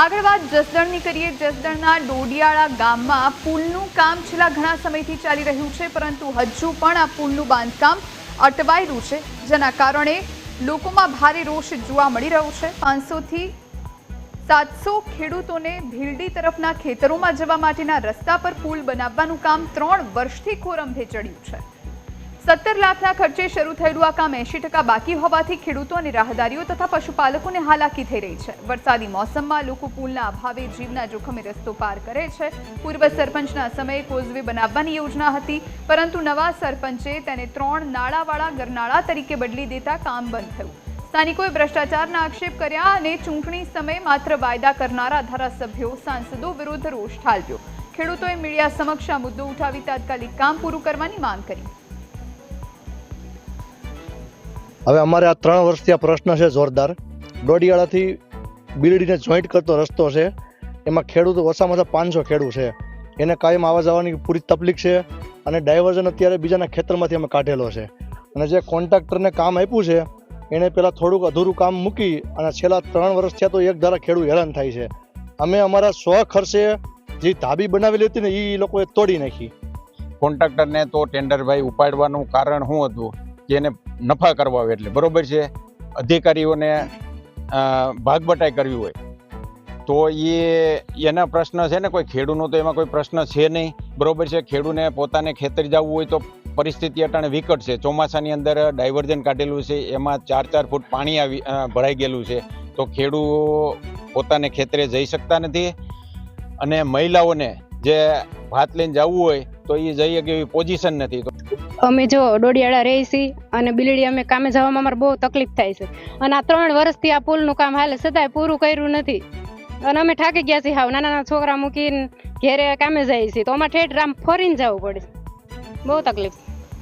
આગળ વાત જસદણની કરીએ। જસદણના ડોડિયાળા ગામમાં પુલનું કામ છેલ્લા ઘણા સમયથી ચાલી રહ્યું છે, પરંતુ હજુ પણ આ પુલનું બાંધકામ અટવાયેલું છે, જેના કારણે લોકોમાં ભારે રોષ જોવા મળી રહ્યો છે। 500 થી 700 ખેડૂતોને ભીલડી તરફના ખેતરોમાં જવા માટેના રસ્તા પર પુલ બનાવવાનું કામ 3 વર્ષથી ખોરંભે ચડ્યું છે। 17 લાખના ખર્ચે શરૂ થયેલું આ કામ 80% બાકી હોવાથી ખેડૂતો અને રાહદારીઓ તથા પશુપાલકોને હાલાકી થઈ રહી છે। વરસાદી મોસમમાં લોકો પુલના અભાવે જીવના જોખમે રસ્તો પાર કરે છે। પૂર્વ સરપંચના સમયે કોઝવે બનાવવાની યોજના હતી, પરંતુ નવા સરપંચે તેને 3 નાળાવાળા ગરનાળા તરીકે બદલી દેતા કામ બંધ થયું। સ્થાનિકોએ ભ્રષ્ટાચારના આક્ષેપ કર્યા અને ચૂંટણી સમયે માત્ર વાયદા કરનારા ધારાસભ્યો સાંસદો વિરુદ્ધ રોષ ઠાલવ્યો। ખેડૂતોએ મીડિયા સમક્ષ આ મુદ્દો ઉઠાવી તાત્કાલિક કામ પૂરું કરવાની માંગ કરી। હવે અમારે આ 3 વર્ષથી આ પ્રશ્ન છે જોરદાર। ડોડિયાળાથી બિલડીને જોઈન્ટ કરતો રસ્તો છે, એમાં ખેડૂતો ઓછામાં ઓછા 500 ખેડૂત છે, એને કાયમ આવવા જવાની પૂરી તકલીફ છે અને ડાયવર્ઝન અત્યારે બીજાના ખેતરમાંથી અમે કાઢેલો છે। અને જે કોન્ટ્રાક્ટરને કામ આપ્યું છે એને પહેલાં થોડુંક અધૂરું કામ મૂકી અને છેલ્લા 3 વર્ષ થયા તો એક ધારા ખેડૂત હેરાન થાય છે। અમે અમારા 100 ખર્ચે જે ધાબી બનાવેલી હતી ને એ લોકોએ તોડી નાખી। કોન્ટ્રાક્ટરને તો ટેન્ડર ભાઈ ઉપાડવાનું કારણ શું હતું કે એને નફા કરવા હોય, એટલે બરોબર છે, અધિકારીઓને ભાગબટાઈ કરવી હોય તો એના પ્રશ્ન છે ને, કોઈ ખેડૂતનો તો એમાં કોઈ પ્રશ્ન છે નહીં, બરોબર છે। ખેડૂને પોતાને ખેતર જવું હોય તો પરિસ્થિતિ અટાણે વિકટ છે। ચોમાસાની અંદર ડાયવર્ઝન કાઢેલું છે, એમાં 4-4 ફૂટ પાણી ભરાઈ ગયેલું છે, તો ખેડૂત પોતાને ખેતરે જઈ શકતા નથી અને મહિલાઓને જે ભાત લઈને જવું હોય તો એ જઈ શકે એવી પોઝિશન નથી। અમે જો ડોડિયાળા રહી છીએ અને બિલડી અમે કામે જવામાં અમારે બહુ તકલીફ થાય છે અને આ 3 વર્ષથી આ પુલનું કામ હાલે છતાંય પૂરું કર્યું નથી અને અમે થાકી ગયા છીએ। હાવ નાના છોકરા મૂકીને ઘેરે કામે જઈએ છીએ તો અમારે ઠેઠ રામ ફરીને જવું પડે, બહુ તકલીફ।